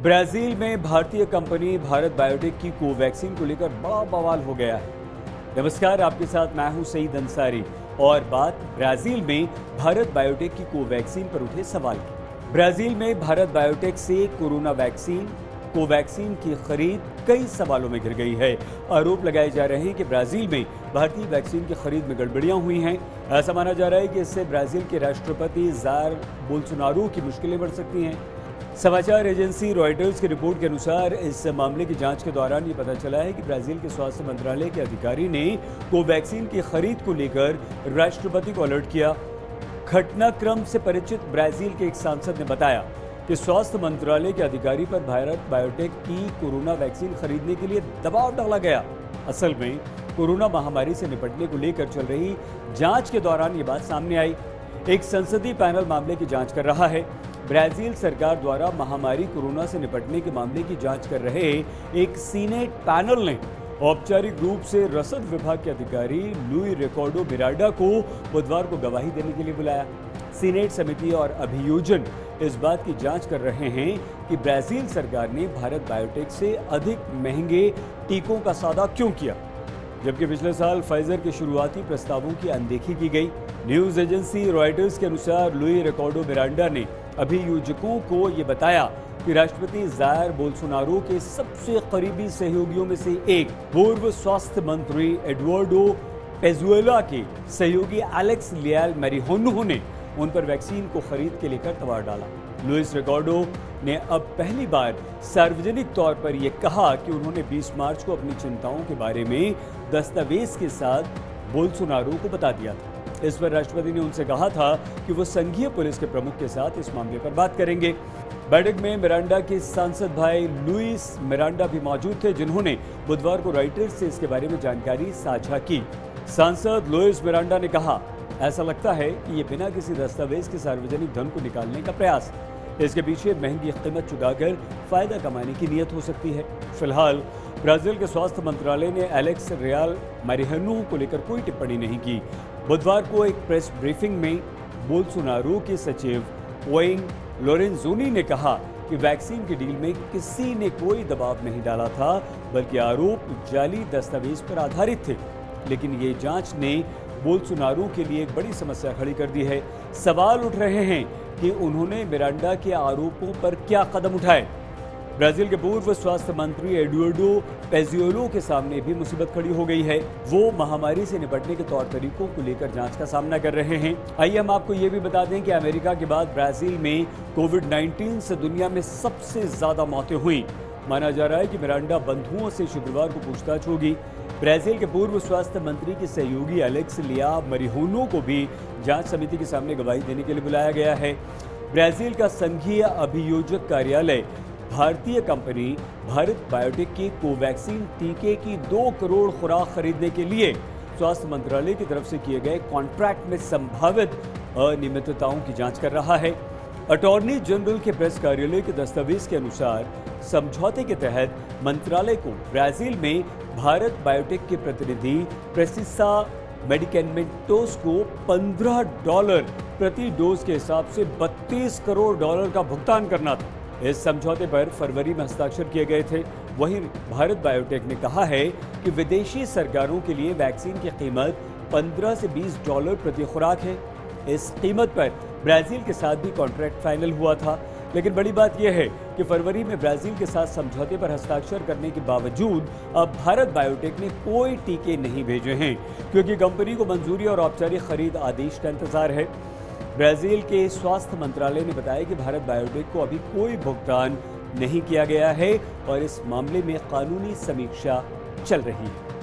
Brazil में भारतीय company Bharat biotech की कोवैक्सीन को लेकर बड़ा बवाल हो गया है। नमस्कार, आपके साथ मैं हूं सईद अंसारी और बात ब्राजील में भारत बायोटेक की कोवैक्सीन पर उठे सवाल की। ब्राजील में भारत बायोटेक से कोरोना वैक्सीन कोवैक्सीन की खरीद कई सवालों में घिर गई है। आरोप लगाए जा रहे हैं कि ब्राजील में भारतीय वैक्सीन की खरीद में गड़बड़ियां हुई हैं। ऐसा माना जा रहा है कि इससे ब्राजील के राष्ट्रपति जायर बोल्सोनारो की मुश्किलें बढ़ सकती हैं। समाचार एजेंसी रॉयटर्स की रिपोर्ट के अनुसार इस मामले की जांच के दौरान ये पता चला है कि ब्राजील के स्वास्थ्य मंत्रालय के अधिकारी ने कोवैक्सीन की खरीद को लेकर राष्ट्रपति को अलर्ट किया। घटनाक्रम से परिचित ब्राजील के एक सांसद ने बताया कि स्वास्थ्य मंत्रालय के अधिकारी पर भारत बायोटेक की कोरोना वैक्सीन खरीदने के लिए दबाव डाला गया। असल में कोरोना महामारी से निपटने को लेकर चल रही जांच के दौरान ये बात सामने आई। एक संसदीय पैनल मामले की जांच कर रहा है। ब्राजील सरकार द्वारा महामारी कोरोना से निपटने के मामले की जांच कर रहे एक सीनेट पैनल ने औपचारिक रूप से रसद विभाग के अधिकारी लुई रिकार्डो मिरांडा को बुधवार को गवाही देने के लिए बुलाया। सीनेट समिति और अभियोजन इस बात की जांच कर रहे हैं कि ब्राजील सरकार ने भारत बायोटेक से अधिक महंगे टीकों का सौदा क्यों किया, जबकि पिछले साल फाइजर के शुरुआती प्रस्तावों की अनदेखी की गई। न्यूज एजेंसी रॉयटर्स के अनुसार लुई रिकार्डो मिरांडा ने अभियोजकों को ये बताया कि राष्ट्रपति जायर बोल्सोनारो के सबसे करीबी सहयोगियों में से एक पूर्व स्वास्थ्य मंत्री एडुआर्डो पेजुएला के सहयोगी एलेक्स लियाल मैरिहोनो ने उन पर वैक्सीन को खरीद के लेकर दबाव डाला। लुइस रिकार्डो ने अब पहली बार सार्वजनिक तौर पर यह कहा कि उन्होंने 20 मार्च को अपनी चिंताओं के बारे में दस्तावेज के साथ बोल्सोनारो को बता दिया था। इस पर राष्ट्रपति ने उनसे कहा था कि वो संघीय पुलिस के प्रमुख के साथ इस मामले पर बात करेंगे। बैठक में मिरांडा के सांसद भाई लुइस मिरांडा भी मौजूद थे, जिन्होंने बुधवार को रॉयटर्स से इसके बारे में जानकारी साझा की। सांसद लुइस मिरांडा ने कहा, ऐसा लगता है कि ये बिना किसी दस्तावेज के सार्वजनिक धन को निकालने का प्रयास है। इसके पीछे महंगी कीमत चुकाकर फायदा कमाने की नीयत हो सकती है। फिलहाल ब्राजील के स्वास्थ्य मंत्रालय ने एलेक्स रियाल मैरिहोनो को लेकर कोई टिप्पणी नहीं की। बुधवार को एक प्रेस ब्रीफिंग में बोल्सोनारो के सचिव ओइंग लोरेंजोनी ने कहा कि वैक्सीन की डील में किसी ने कोई दबाव नहीं डाला था, बल्कि आरोप जाली दस्तावेज पर आधारित थे। लेकिन ये जांच ने बोल्सोनारो के लिए एक बड़ी समस्या खड़ी कर दी है। सवाल उठ रहे हैं कि उन्होंने मिरांडा के आरोपों पर क्या कदम उठाए। ब्राजील के पूर्व स्वास्थ्य मंत्री एडुआर्डो पेजुएलो के सामने भी मुसीबत खड़ी हो गई है। वो महामारी से निपटने के तौर तरीकों को लेकर जांच का सामना कर रहे हैं। आइए हम आपको ये भी बता दें कि अमेरिका के बाद ब्राजील में कोविड-19 से दुनिया में सबसे ज्यादा मौतें हुई। माना जा रहा है कि मिरांडा बंधुओं से शुक्रवार को पूछताछ होगी। ब्राजील के पूर्व स्वास्थ्य मंत्री के सहयोगी एलेक्स लिया मैरिहोनो को भी जांच समिति के सामने गवाही देने के लिए बुलाया गया है। ब्राजील का संघीय अभियोजक कार्यालय भारतीय कंपनी भारत बायोटेक की कोवैक्सीन टीके की 2 करोड़ खुराक खरीदने के लिए स्वास्थ्य मंत्रालय की तरफ से किए गए कॉन्ट्रैक्ट में संभावित अनियमितताओं की जांच कर रहा है। अटॉर्नी जनरल के प्रेस कार्यालय के दस्तावेज के अनुसार समझौते के तहत मंत्रालय को ब्राजील में भारत बायोटेक के प्रतिनिधि प्रेसिसा मेडिकेमेंटोस को $15 प्रति डोज के हिसाब से $32 करोड़ का भुगतान करना था। इस समझौते पर फरवरी में हस्ताक्षर किए गए थे। वहीं भारत बायोटेक ने कहा है कि विदेशी सरकारों के लिए वैक्सीन की कीमत $15 से $20 प्रति खुराक है। इस कीमत पर ब्राजील के साथ भी कॉन्ट्रैक्ट फाइनल हुआ था। लेकिन बड़ी बात यह है कि फरवरी में ब्राजील के साथ समझौते पर हस्ताक्षर करने के बावजूद अब भारत बायोटेक ने कोई टीके नहीं भेजे हैं, क्योंकि कंपनी को मंजूरी और औपचारिक खरीद आदेश का इंतजार है। ब्राजील के स्वास्थ्य मंत्रालय ने बताया कि भारत बायोटेक को अभी कोई भुगतान नहीं किया गया है और इस मामले में कानूनी समीक्षा चल रही है।